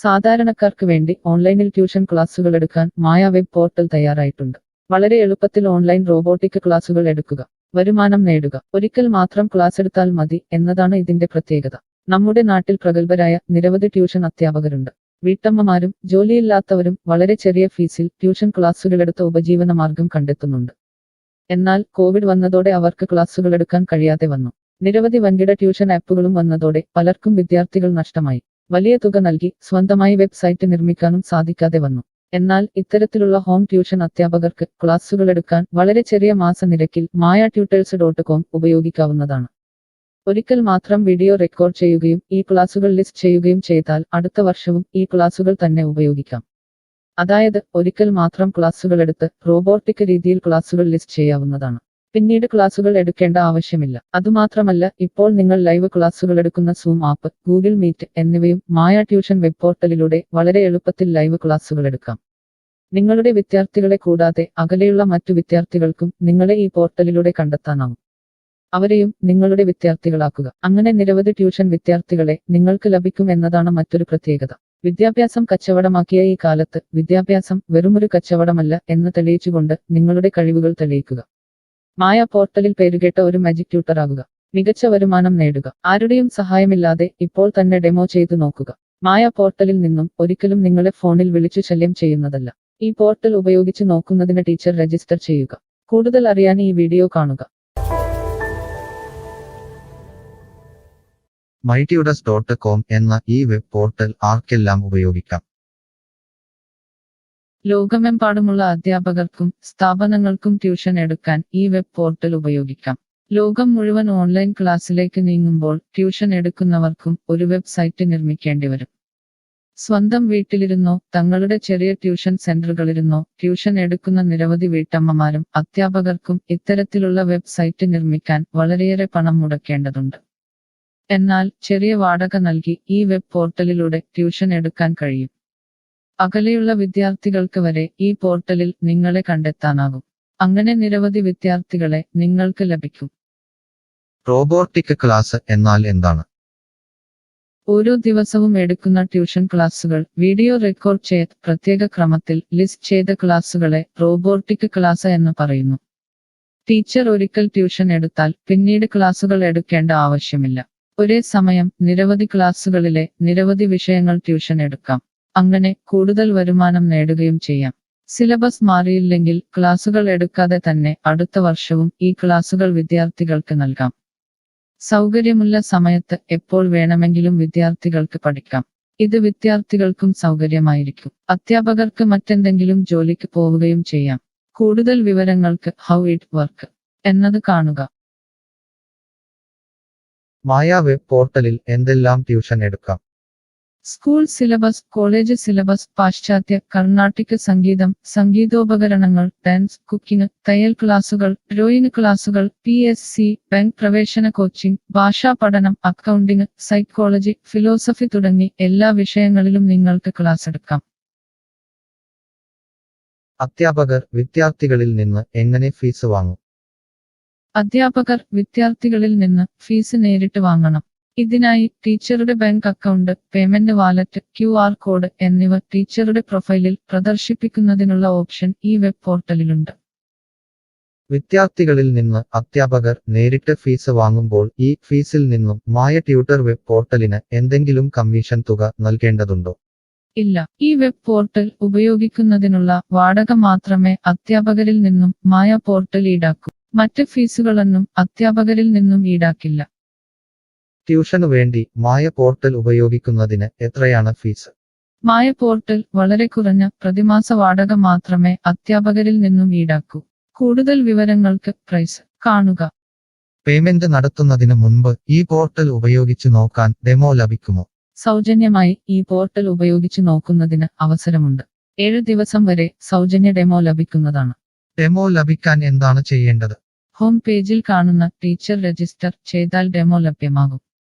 സാധാരണക്കാർക്ക് വേണ്ടി ഓൺലൈനിൽ ട്യൂഷൻ ക്ലാസുകൾ എടുക്കാൻ മായ വെബ് പോർട്ടൽ തയ്യാറായിട്ടുണ്ട്. വളരെ എളുപ്പത്തിൽ ഓൺലൈൻ റോബോട്ടിക് ക്ലാസുകൾ എടുക്കുക, വരുമാനം നേടുക. ഒരിക്കൽ മാത്രം ക്ലാസ് എടുത്താൽ മതി എന്നതാണ് ഇതിന്റെ പ്രത്യേകത. നമ്മുടെ നാട്ടിൽ പ്രഗത്ഭരായ നിരവധി ട്യൂഷൻ അധ്യാപകരുണ്ട്. വീട്ടമ്മമാരും ജോലിയില്ലാത്തവരും വളരെ ചെറിയ ഫീസിൽ ട്യൂഷൻ ക്ലാസുകളെടുത്ത് ഉപജീവന മാർഗം കണ്ടെത്തുന്നുണ്ട്. എന്നാൽ കോവിഡ് വന്നതോടെ അവർക്ക് ക്ലാസുകൾ എടുക്കാൻ കഴിയാതെ വന്നു. നിരവധി വൻകിട ട്യൂഷൻ ആപ്പുകളും വന്നതോടെ പലർക്കും വിദ്യാർത്ഥികൾ നഷ്ടമായി. വലിയ തുക നൽകി സ്വന്തമായി വെബ്സൈറ്റ് നിർമ്മിക്കാനും സാധിക്കാതെ വന്നു. എന്നാൽ ഇത്തരത്തിലുള്ള ഹോം ട്യൂഷൻ അധ്യാപകർക്ക് ക്ലാസുകൾ എടുക്കാൻ വളരെ ചെറിയ മാസ നിരക്കിൽ mayatutors.com ഉപയോഗിക്കാവുന്നതാണ്. ഒരിക്കൽ മാത്രം വീഡിയോ റെക്കോർഡ് ചെയ്യുകയും ഈ ക്ലാസുകൾ ലിസ്റ്റ് ചെയ്യുകയും ചെയ്താൽ അടുത്ത വർഷവും ഈ ക്ലാസുകൾ തന്നെ ഉപയോഗിക്കാം. അതായത് ഒരിക്കൽ മാത്രം ക്ലാസുകൾ എടുത്ത് റോബോട്ടിക് രീതിയിൽ ക്ലാസുകൾ ലിസ്റ്റ് ചെയ്യാവുന്നതാണ്. പിന്നീട് ക്ലാസുകൾ എടുക്കേണ്ട ആവശ്യമില്ല. അതുമാത്രമല്ല, ഇപ്പോൾ നിങ്ങൾ ലൈവ് ക്ലാസുകൾ എടുക്കുന്ന സൂം ആപ്പ്, ഗൂഗിൾ മീറ്റ് എന്നിവയും മായ ട്യൂഷൻ വെബ് പോർട്ടലിലൂടെ വളരെ എളുപ്പത്തിൽ ലൈവ് ക്ലാസുകൾ എടുക്കാം. നിങ്ങളുടെ വിദ്യാർത്ഥികളെ കൂടാതെ അകലെയുള്ള മറ്റു വിദ്യാർത്ഥികൾക്കും നിങ്ങളെ ഈ പോർട്ടലിലൂടെ കണ്ടെത്താനാവും. അവരെയും നിങ്ങളുടെ വിദ്യാർത്ഥികളാക്കുക. അങ്ങനെ നിരവധി ട്യൂഷൻ വിദ്യാർത്ഥികളെ നിങ്ങൾക്ക് ലഭിക്കും എന്നതാണ് മറ്റൊരു പ്രത്യേകത. വിദ്യാഭ്യാസം കച്ചവടമാക്കിയ ഈ കാലത്ത് വിദ്യാഭ്യാസം വെറുമൊരു കച്ചവടമല്ല എന്ന് തെളിയിച്ചുകൊണ്ട് നിങ്ങളുടെ കഴിവുകൾ തെളിയിക്കുക. മായ പോർട്ടലിൽ പേരുകേട്ട ഒരു മാജിക് ട്യൂട്ടർ ആകുക. മികച്ച വരുമാനം നേടുക. ആരുടെയും സഹായമില്ലാതെ ഇപ്പോൾ തന്നെ ഡെമോ ചെയ്തു നോക്കുക. മായ പോർട്ടലിൽ നിന്നും ഒരിക്കലും നിങ്ങളെ ഫോണിൽ വിളിച്ചു ശല്യം ചെയ്യുന്നതല്ല. ഈ പോർട്ടൽ ഉപയോഗിച്ച് നോക്കുന്നതിന് ടീച്ചർ രജിസ്റ്റർ ചെയ്യുക. കൂടുതൽ അറിയാൻ ഈ വീഡിയോ കാണുക. mytutors.com എന്ന ഈ വെബ് പോർട്ടൽ ആർക്കെല്ലാം ഉപയോഗിക്കാം? ലോകമെമ്പാടുമുള്ള അധ്യാപകർക്കും സ്ഥാപനങ്ങൾക്കും ട്യൂഷൻ എടുക്കാൻ ഈ വെബ് പോർട്ടൽ ഉപയോഗിക്കാം. ലോകം മുഴുവൻ ഓൺലൈൻ ക്ലാസ്സിലേക്ക് നീങ്ങുമ്പോൾ ട്യൂഷൻ എടുക്കുന്നവർക്കും ഒരു വെബ്സൈറ്റ് നിർമ്മിക്കേണ്ടി വരും. സ്വന്തം വീട്ടിലിരുന്നോ തങ്ങളുടെ ചെറിയ ട്യൂഷൻ സെന്ററുകളിലിരുന്നോ ട്യൂഷൻ എടുക്കുന്ന നിരവധി വീട്ടമ്മമാരും അധ്യാപകർക്കും ഇത്തരത്തിലുള്ള വെബ്സൈറ്റ് നിർമ്മിക്കാൻ വളരെയേറെ പണം മുടക്കേണ്ടതുണ്ട്. എന്നാൽ ചെറിയ വാടക നൽകി ഈ വെബ് പോർട്ടലിലൂടെ ട്യൂഷൻ എടുക്കാൻ കഴിയും. അകലെയുള്ള വിദ്യാർത്ഥികൾക്ക് വരെ ഈ പോർട്ടലിൽ നിങ്ങളെ കണ്ടെത്താനാകും. അങ്ങനെ നിരവധി വിദ്യാർത്ഥികളെ നിങ്ങൾക്ക് ലഭിക്കും. റോബോട്ടിക് ക്ലാസ് എന്നാൽ എന്താണ്? ഓരോ ദിവസവും എടുക്കുന്ന ട്യൂഷൻ ക്ലാസുകൾ വീഡിയോ റെക്കോർഡ് ചെയ്ത് പ്രത്യേക ക്രമത്തിൽ ലിസ്റ്റ് ചെയ്ത ക്ലാസുകളെ റോബോട്ടിക് ക്ലാസ് എന്ന് പറയുന്നു. ടീച്ചർ ഒരിക്കൽ ട്യൂഷൻ എടുത്താൽ പിന്നീട് ക്ലാസുകൾ എടുക്കേണ്ട ആവശ്യമില്ല. ഒരേ സമയം നിരവധി ക്ലാസുകളിലെ നിരവധി വിഷയങ്ങൾ ട്യൂഷൻ എടുക്കാം. അങ്ങനെ കൂടുതൽ വരുമാനം നേടുകയും ചെയ്യാം. സിലബസ് മാറിയില്ലെങ്കിൽ ക്ലാസുകൾ എടുക്കാതെ തന്നെ അടുത്ത വർഷവും ഈ ക്ലാസുകൾ വിദ്യാർത്ഥികൾക്ക് നൽകാം. സൗകര്യമുള്ള സമയത്ത് എപ്പോൾ വേണമെങ്കിലും വിദ്യാർത്ഥികൾക്ക് പഠിക്കാം. ഇത് വിദ്യാർത്ഥികൾക്കും സൗകര്യമായിരിക്കും. അധ്യാപകർക്ക് മറ്റെന്തെങ്കിലും ജോലിക്ക് പോവുകയും ചെയ്യാം. കൂടുതൽ വിവരങ്ങൾക്ക് ഹൗ ഇറ്റ് വർക്ക് എന്നത് കാണുക. മായ വെബ് പോർട്ടലിൽ എന്തെല്ലാം ട്യൂഷൻ എടുക്കാം? സ്കൂൾ സിലബസ്, കോളേജ് സിലബസ്, പാശ്ചാത്യ, കർണാട്ടിക് സംഗീതം, സംഗീതോപകരണങ്ങൾ, ഡാൻസ്, കുക്കിംഗ്, തയ്യൽ ക്ലാസുകൾ, ഡ്രോയിങ് ക്ലാസുകൾ, PSC, ബാങ്ക് പ്രവേശന കോച്ചിംഗ്, ഭാഷാ പഠനം, അക്കൗണ്ടിംഗ്, സൈക്കോളജി, ഫിലോസഫി തുടങ്ങി എല്ലാ വിഷയങ്ങളിലും നിങ്ങൾക്ക് ക്ലാസ് എടുക്കാം. അധ്യാപകർ വിദ്യാർത്ഥികളിൽ നിന്ന് എങ്ങനെ ഫീസ് വാങ്ങും? അധ്യാപകർ വിദ്യാർത്ഥികളിൽ നിന്ന് ഫീസ് നേരിട്ട് വാങ്ങണം. ഇതിനായി ടീച്ചറുടെ bank account, payment wallet, QR code എന്നിവ ടീച്ചറുടെ പ്രൊഫൈലിൽ പ്രദർശിപ്പിക്കുന്നതിനുള്ള ഓപ്ഷൻ ഈ വെബ് പോർട്ടലിലുണ്ട്. വിദ്യാർത്ഥികളിൽ നിന്ന് അധ്യാപകർ നേരിട്ട് ഫീസ് വാങ്ങുമ്പോൾ ഈ ഫീസിൽ നിന്നും മായ ട്യൂട്ടർ വെബ് പോർട്ടലിന് എന്തെങ്കിലും കമ്മീഷൻ തുക നൽകേണ്ടതുണ്ടോ? ഇല്ല. ഈ വെബ് പോർട്ടൽ ഉപയോഗിക്കുന്നതിനുള്ള വാടക മാത്രമേ അധ്യാപകരിൽ നിന്നും മായ പോർട്ടൽ ഈടാക്കൂ. മറ്റ് ഫീസുകളൊന്നും അധ്യാപകരിൽ നിന്നും ഈടാക്കില്ല. ട്യൂഷനു വേണ്ടി മായ പോർട്ടൽ ഉപയോഗിക്കുന്നതിന് എത്രയാണ് ഫീസ്? മായ പോർട്ടൽ വളരെ കുറഞ്ഞ പ്രതിമാസ വാടക മാത്രമേ അധ്യാപകരിൽ നിന്നും ഈടാക്കൂ. കൂടുതൽ വിവരങ്ങൾക്ക് പ്രൈസ് കാണുക. പേയ്മെന്റ് നടത്തുന്നതിന് മുൻപ് ഈ പോർട്ടൽ ഉപയോഗിച്ചു നോക്കാൻ ഡെമോ ലഭിക്കുമോ? സൗജന്യമായി ഈ പോർട്ടൽ ഉപയോഗിച്ചു നോക്കുന്നതിന് അവസരമുണ്ട്. 7 ദിവസം വരെ സൗജന്യ ഡെമോ ലഭിക്കുന്നതാണ്. ഡെമോ ലഭിക്കാൻ എന്താണ് ചെയ്യേണ്ടത്? ഹോം പേജിൽ കാണുന്ന ടീച്ചർ രജിസ്റ്റർ ചെയ്താൽ ഡെമോ ലഭ്യമാകും.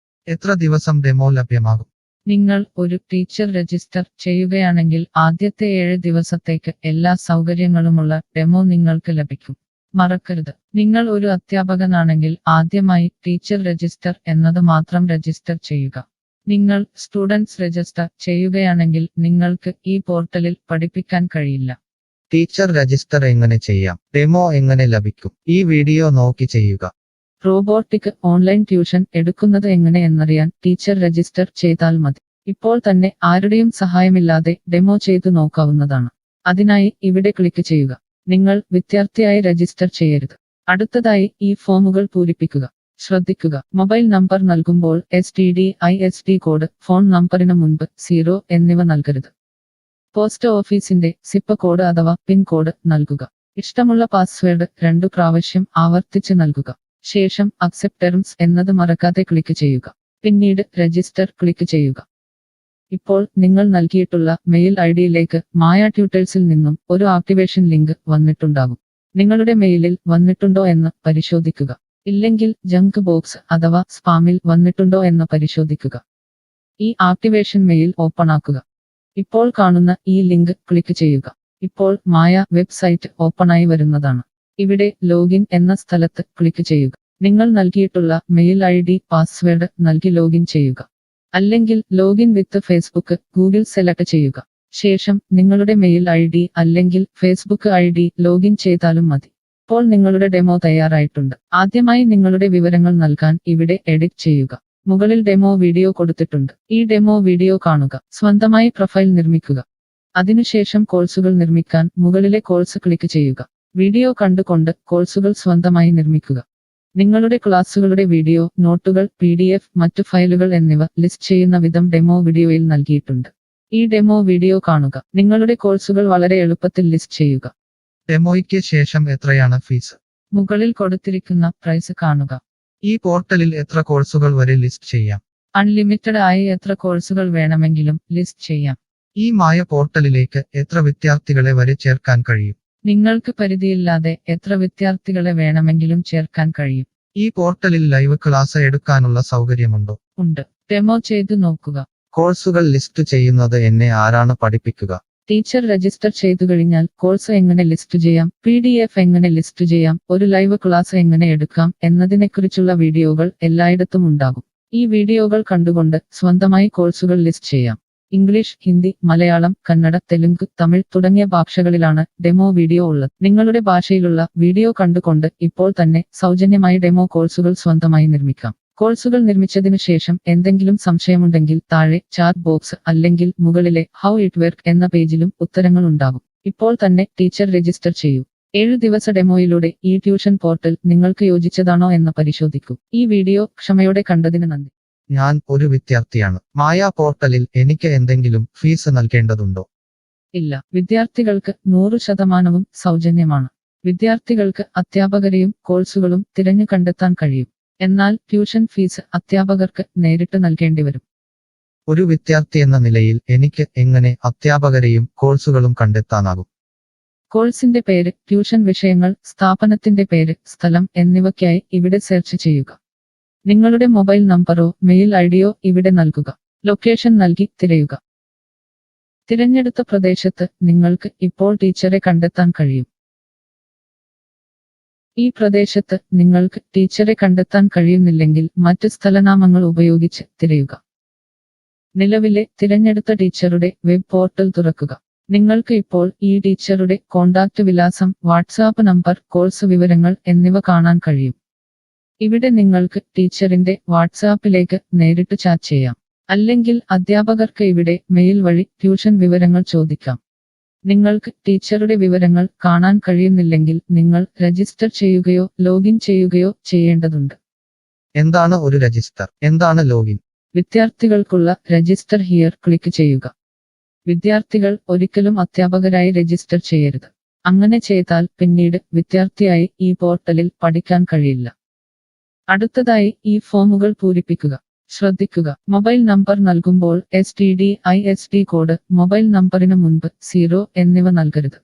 എത്ര ദിവസം ഡെമോ ലഭ്യമാകും? നിങ്ങൾ ഒരു ടീച്ചർ രജിസ്റ്റർ ചെയ്യുകയാണെങ്കിൽ ആദ്യത്തെ 7 ദിവസത്തേക്ക് എല്ലാ സൗകര്യങ്ങളുമുള്ള ഡെമോ നിങ്ങൾക്ക് ലഭിക്കും. മറക്കരുത്, നിങ്ങൾ ഒരു അധ്യാപകനാണെങ്കിൽ ആദ്യമായി ടീച്ചർ രജിസ്റ്റർ എന്നത് മാത്രം രജിസ്റ്റർ ചെയ്യുക. നിങ്ങൾ സ്റ്റുഡൻസ് രജിസ്റ്റർ ചെയ്യുകയാണെങ്കിൽ നിങ്ങൾക്ക് ഈ പോർട്ടലിൽ പഠിപ്പിക്കാൻ കഴിയില്ല. ടീച്ചർ രജിസ്റ്റർ എങ്ങനെ ചെയ്യാം? ഡെമോ എങ്ങനെ ലഭിക്കും? ഈ വീഡിയോ നോക്കി ചെയ്യുക. റോബോട്ടിക് ഓൺലൈൻ ട്യൂഷൻ എടുക്കുന്നത് എങ്ങനെ എന്നറിയാൻ ടീച്ചർ രജിസ്റ്റർ ചെയ്താൽ മതി. ഇപ്പോൾ തന്നെ ആരുടെയും സഹായമില്ലാതെ ഡെമോ ചെയ്തു നോക്കാവുന്നതാണ്. അതിനായി ഇവിടെ ക്ലിക്ക് ചെയ്യുക. നിങ്ങൾ വിദ്യാർത്ഥിയായി രജിസ്റ്റർ ചെയ്യരുത്. അടുത്തതായി ഈ ഫോമുകൾ പൂരിപ്പിക്കുക. ശ്രദ്ധിക്കുക, മൊബൈൽ നമ്പർ നൽകുമ്പോൾ STD/ISD കോഡ്, ഫോൺ നമ്പറിന് മുൻപ് 0 എന്നിവ നൽകരുത്. പോസ്റ്റ് ഓഫീസിന്റെ സിപ്പ് കോഡ് അഥവാ പിൻ കോഡ് നൽകുക. ഇഷ്ടമുള്ള പാസ്വേഡ് 2 പ്രാവശ്യം ആവർത്തിച്ച് നൽകുക. ശേഷം അക്സെപ്റ്റ് ടേംസ് എന്നത് മറക്കാതെ ക്ലിക്ക് ചെയ്യുക. പിന്നീട് രജിസ്റ്റർ ക്ലിക്ക് ചെയ്യുക. ഇപ്പോൾ നിങ്ങൾ നൽകിയിട്ടുള്ള മെയിൽ ഐഡിയിലേക്ക് മായ ട്യൂട്ടേഴ്സിൽ നിന്നും ഒരു ആക്ടിവേഷൻ ലിങ്ക് വന്നിട്ടുണ്ടാകും. നിങ്ങളുടെ മെയിലിൽ വന്നിട്ടുണ്ടോ എന്ന് പരിശോധിക്കുക. ഇല്ലെങ്കിൽ ജങ്ക് ബോക്സ് അഥവാ സ്പാമിൽ വന്നിട്ടുണ്ടോ എന്ന് പരിശോധിക്കുക. ഈ ആക്ടിവേഷൻ മെയിൽ ഓപ്പൺ ആക്കുക. ഇപ്പോൾ കാണുന്ന ഈ ലിങ്ക് ക്ലിക്ക് ചെയ്യുക. ഇപ്പോൾ മായ വെബ്സൈറ്റ് ഓപ്പണായി വരുന്നതാണ്. ഇവിടെ ലോഗിൻ എന്ന സ്ഥലത്ത് ക്ലിക്ക് ചെയ്യുക. നിങ്ങൾ നൽകിയിട്ടുള്ള മെയിൽ ID, പാസ്വേഡ് നൽകി ലോഗിൻ ചെയ്യുക. അല്ലെങ്കിൽ ലോഗിൻ വിത്ത് ഫേസ്ബുക്ക്, ഗൂഗിൾ സെലക്ട് ചെയ്യുക. ശേഷം നിങ്ങളുടെ മെയിൽ ID അല്ലെങ്കിൽ ഫേസ്ബുക്ക് ID ലോഗിൻ ചെയ്താലും മതി. ഇപ്പോൾ നിങ്ങളുടെ ഡെമോ തയ്യാറായിട്ടുണ്ട്. ആദ്യമായി നിങ്ങളുടെ വിവരങ്ങൾ നൽകാൻ ഇവിടെ എഡിറ്റ് ചെയ്യുക. മുകളിൽ ഡെമോ വീഡിയോ കൊടുത്തിട്ടുണ്ട്. ഈ ഡെമോ വീഡിയോ കാണുക. സ്വന്തമായി പ്രൊഫൈൽ നിർമ്മിക്കുക. അതിനുശേഷം കോഴ്സുകൾ നിർമ്മിക്കാൻ മുകളിലെ കോഴ്സ് ക്ലിക്ക് ചെയ്യുക. വീഡിയോ കണ്ടുകൊണ്ട് കോഴ്സുകൾ സ്വന്തമായി നിർമ്മിക്കുക. നിങ്ങളുടെ ക്ലാസുകളുടെ വീഡിയോ, നോട്ടുകൾ, PDF, മറ്റു ഫയലുകൾ എന്നിവ ലിസ്റ്റ് ചെയ്യുന്ന വിധം ഡെമോ വീഡിയോയിൽ നൽകിയിട്ടുണ്ട്. ഈ ഡെമോ വീഡിയോ കാണുക. നിങ്ങളുടെ കോഴ്സുകൾ വളരെ എളുപ്പത്തിൽ ലിസ്റ്റ് ചെയ്യുക. ഡെമോയ്ക്ക് ശേഷം എത്രയാണ് ഫീസ്? മുകളിൽ കൊടുത്തിരിക്കുന്ന പ്രൈസ് കാണുക. ഈ പോർട്ടലിൽ എത്ര കോഴ്സുകൾ വരെ ലിസ്റ്റ് ചെയ്യാം? അൺലിമിറ്റഡ് ആയി എത്ര കോഴ്സുകൾ വേണമെങ്കിലും ലിസ്റ്റ് ചെയ്യാം. ഈ മായ പോർട്ടലിലേക്ക് എത്ര വിദ്യാർത്ഥികളെ വരെ ചേർക്കാൻ കഴിയും? നിങ്ങൾക്ക് പരിധിയില്ലാതെ എത്ര വിദ്യാർത്ഥികളെ വേണമെങ്കിലും ചേർക്കാൻ കഴിയും. ഈ പോർട്ടലിൽ ലൈവ് ക്ലാസ് എടുക്കാനുള്ള സൗകര്യമുണ്ടോ? ഉണ്ട്. ഡെമോ ചെയ്തു നോക്കുക. കോഴ്സുകൾ ലിസ്റ്റ് ചെയ്യുന്നത് എന്നെ ആരാണ് പഠിപ്പിക്കുക? ടീച്ചർ രജിസ്റ്റർ ചെയ്തു കഴിഞ്ഞാൽ കോഴ്സ് എങ്ങനെ ലിസ്റ്റ് ചെയ്യാം, PDF എങ്ങനെ ലിസ്റ്റ് ചെയ്യാം, ഒരു ലൈവ് ക്ലാസ് എങ്ങനെ എടുക്കാം എന്നതിനെക്കുറിച്ചുള്ള വീഡിയോകൾ എല്ലായിടത്തും ഉണ്ടാകും. ഈ വീഡിയോകൾ കണ്ടുകൊണ്ട് സ്വന്തമായി കോഴ്സുകൾ ലിസ്റ്റ് ചെയ്യാം. ഇംഗ്ലീഷ്, ഹിന്ദി, മലയാളം, കന്നഡ, തെലുങ്ക്, തമിഴ് തുടങ്ങിയ ഭാഷകളിലാണ് ഡെമോ വീഡിയോ ഉള്ളത്. നിങ്ങളുടെ ഭാഷയിലുള്ള വീഡിയോ കണ്ടുകൊണ്ട് ഇപ്പോൾ തന്നെ സൗജന്യമായി ഡെമോ കോഴ്സുകൾ സ്വന്തമായി നിർമ്മിക്കാം. കോഴ്സുകൾ നിർമ്മിച്ചതിനു ശേഷം എന്തെങ്കിലും സംശയമുണ്ടെങ്കിൽ താഴെ ചാറ്റ് ബോക്സ് അല്ലെങ്കിൽ മുകളിലെ ഹൗ ഇറ്റ് വർക്ക് എന്ന പേജിലും ഉത്തരങ്ങൾ ഉണ്ടാകും. ഇപ്പോൾ തന്നെ ടീച്ചർ രജിസ്റ്റർ ചെയ്യൂ. 7 ദിവസ ഡെമോയിലൂടെ ഈ ട്യൂഷൻ പോർട്ടൽ നിങ്ങൾക്ക് യോജിച്ചതാണോ എന്ന് പരിശോധിക്കൂ. ഈ വീഡിയോ ക്ഷമയോടെ കണ്ടതിന് നന്ദി. ഞാൻ ഒരു വിദ്യാർത്ഥിയാണ്. മായ പോർട്ടലിൽ എനിക്ക് എന്തെങ്കിലും ഫീസ് നൽകേണ്ടതുണ്ടോ? ഇല്ല. വിദ്യാർത്ഥികൾക്ക് 100% സൗജന്യമാണ്. വിദ്യാർത്ഥികൾക്ക് അധ്യാപകരെയും കോഴ്സുകളും തിരഞ്ഞു കണ്ടെത്താൻ കഴിയും. എന്നാൽ ട്യൂഷൻ ഫീസ് അധ്യാപകർക്ക് നേരിട്ട് നൽകേണ്ടി വരും. ഒരു വിദ്യാർത്ഥി എന്ന നിലയിൽ എനിക്ക് എങ്ങനെ അധ്യാപകരെയും കോഴ്സുകളും കണ്ടെത്താനാകും? കോഴ്സിന്റെ പേര്, ട്യൂഷൻ വിഷയങ്ങൾ, സ്ഥാപനത്തിന്റെ പേര്, സ്ഥലം എന്നിവയ്ക്കായി ഇവിടെ സെർച്ച് ചെയ്യുക. നിങ്ങളുടെ മൊബൈൽ നമ്പറോ മെയിൽ ഐഡിയോ ഇവിടെ നൽകുക. ലൊക്കേഷൻ നൽകി തിരയുക. തിരഞ്ഞെടുത്ത പ്രദേശത്ത് നിങ്ങൾക്ക് ഇപ്പോൾ ടീച്ചറെ കണ്ടെത്താൻ കഴിയും. ഈ പ്രദേശത്ത് നിങ്ങൾക്ക് ടീച്ചറെ കണ്ടെത്താൻ കഴിയുന്നില്ലെങ്കിൽ മറ്റ് സ്ഥലനാമങ്ങൾ ഉപയോഗിച്ച് തിരയുക. നിലവിലെ തിരഞ്ഞെടുത്ത ടീച്ചറുടെ വെബ് പോർട്ടൽ തുറക്കുക. നിങ്ങൾക്ക് ഇപ്പോൾ ഈ ടീച്ചറുടെ കോൺടാക്റ്റ് വിലാസം, വാട്സാപ്പ് നമ്പർ, കോഴ്സ് വിവരങ്ങൾ എന്നിവ കാണാൻ കഴിയും. ഇവിടെ നിങ്ങൾക്ക് ടീച്ചറിന്റെ വാട്സാപ്പിലേക്ക് നേരിട്ട് ചാറ്റ് ചെയ്യാം. അല്ലെങ്കിൽ അധ്യാപകർക്ക് ഇവിടെ മെയിൽ വഴി ട്യൂഷൻ വിവരങ്ങൾ ചോദിക്കാം. നിങ്ങൾക്ക് ടീച്ചറുടെ വിവരങ്ങൾ കാണാൻ കഴിയുന്നില്ലെങ്കിൽ നിങ്ങൾ രജിസ്റ്റർ ചെയ്യുകയോ ലോഗിൻ ചെയ്യുകയോ ചെയ്യേണ്ടതുണ്ട്. എന്താണ് ഒരു രജിസ്റ്റർ? എന്താണ് ലോഗിൻ? വിദ്യാർത്ഥികൾക്കുള്ള രജിസ്റ്റർ ഹിയർ ക്ലിക്ക് ചെയ്യുക. വിദ്യാർത്ഥികൾ ഒരിക്കലും അധ്യാപകരായി രജിസ്റ്റർ ചെയ്യരുത്. അങ്ങനെ ചെയ്താൽ പിന്നീട് വിദ്യാർത്ഥിയായി ഈ പോർട്ടലിൽ പഠിക്കാൻ കഴിയില്ല. അടുത്തതായി ഈ ഫോമുകൾ പൂരിപ്പിക്കുക. ശ്രദ്ധിക്കുക, മൊബൈൽ നമ്പർ നൽകുമ്പോൾ STD/ISD കോഡ്, മൊബൈൽ നമ്പറിന് മുൻപ് 0 എന്നിവ നൽകരുത്.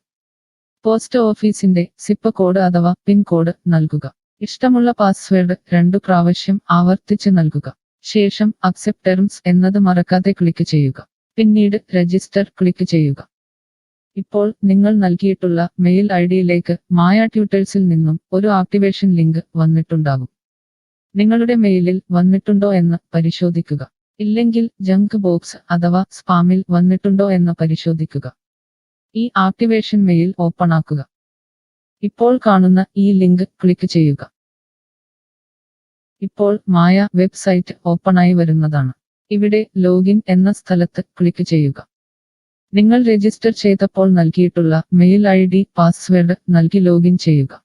പോസ്റ്റ് ഓഫീസിന്റെ സിപ്പ് കോഡ് അഥവാ പിൻ കോഡ് നൽകുക. ഇഷ്ടമുള്ള പാസ്വേഡ് 2 പ്രാവശ്യം ആവർത്തിച്ച് നൽകുക. ശേഷം അക്സെപ്റ്റ് ടേംസ് എന്നത് മറക്കാതെ ക്ലിക്ക് ചെയ്യുക. പിന്നീട് രജിസ്റ്റർ ക്ലിക്ക് ചെയ്യുക. ഇപ്പോൾ നിങ്ങൾ നൽകിയിട്ടുള്ള മെയിൽ ഐഡിയിലേക്ക് മായ ട്യൂട്ടേഴ്സിൽ നിന്നും ഒരു ആക്ടിവേഷൻ ലിങ്ക് വന്നിട്ടുണ്ടാകും. നിങ്ങളുടെ മെയിലിൽ വന്നിട്ടുണ്ടോ എന്ന് പരിശോധിക്കുക. ഇല്ലെങ്കിൽ ജങ്ക് ബോക്സ് അഥവാ സ്പാമിൽ വന്നിട്ടുണ്ടോ എന്ന് പരിശോധിക്കുക. ഈ ആക്ടിവേഷൻ മെയിൽ ഓപ്പൺ ആക്കുക. ഇപ്പോൾ കാണുന്ന ഈ ലിങ്ക് ക്ലിക്ക് ചെയ്യുക. ഇപ്പോൾ മായ വെബ്സൈറ്റ് ഓപ്പണായി വരുന്നതാണ്. ഇവിടെ ലോഗിൻ എന്ന സ്ഥലത്ത് ക്ലിക്ക് ചെയ്യുക. നിങ്ങൾ രജിസ്റ്റർ ചെയ്തപ്പോൾ നൽകിയിട്ടുള്ള മെയിൽ ID പാസ്വേഡ് നൽകി ലോഗിൻ ചെയ്യുക.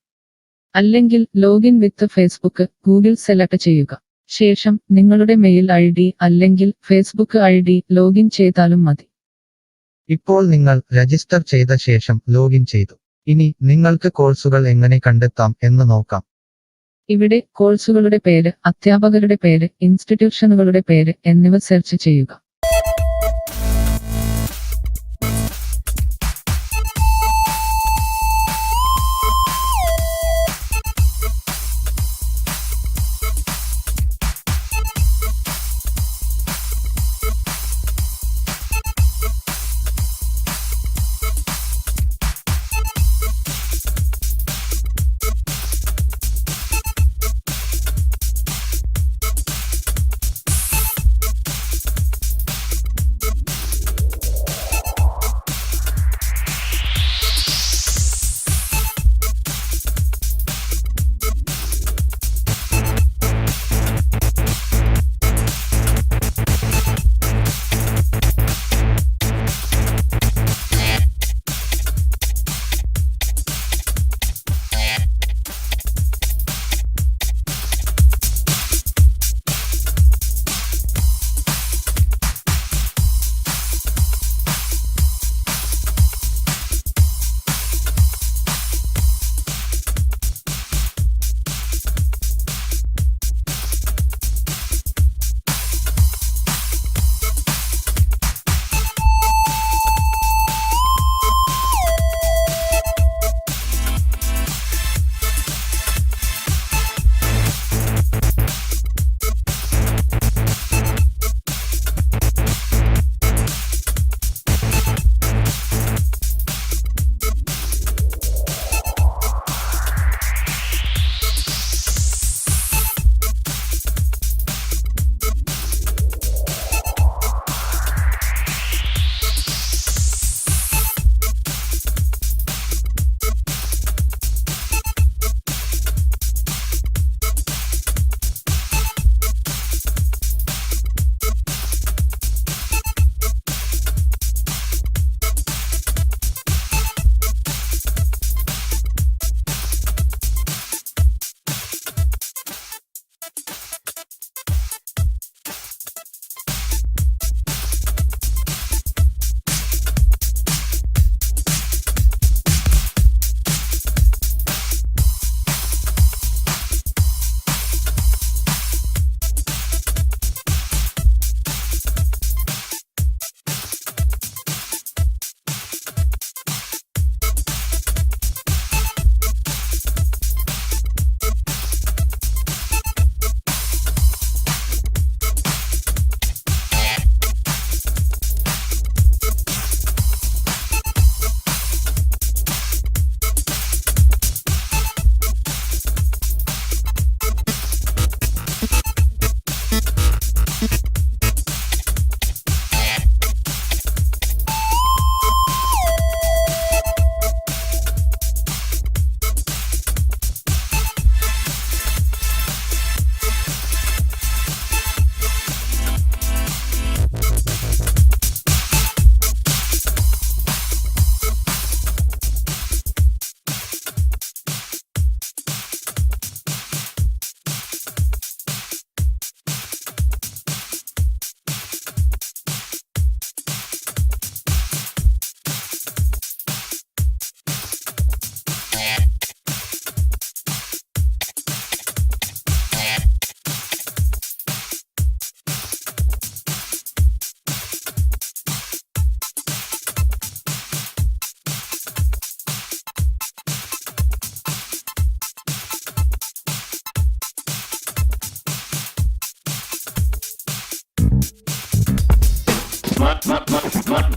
അല്ലെങ്കിൽ ലോഗിൻ വിത്ത് ഫേസ്ബുക്ക് ഗൂഗിൾ സെലക്ട് ചെയ്യുക. ശേഷം നിങ്ങളുടെ മെയിൽ ID അല്ലെങ്കിൽ ഫേസ്ബുക്ക് ID ലോഗിൻ ചെയ്താലും മതി. ഇപ്പോൾ നിങ്ങൾ രജിസ്റ്റർ ചെയ്ത ശേഷം ലോഗിൻ ചെയ്തു. ഇനി നിങ്ങൾക്ക് കോഴ്സുകൾ എങ്ങനെ കണ്ടെത്താം എന്ന് നോക്കാം. ഇവിടെ കോഴ്സുകളുടെ പേര്, അധ്യാപകരുടെ പേര്, ഇൻസ്റ്റിറ്റ്യൂഷനുകളുടെ പേര് എന്നിവ സെർച്ച് ചെയ്യുക.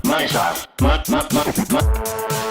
My style.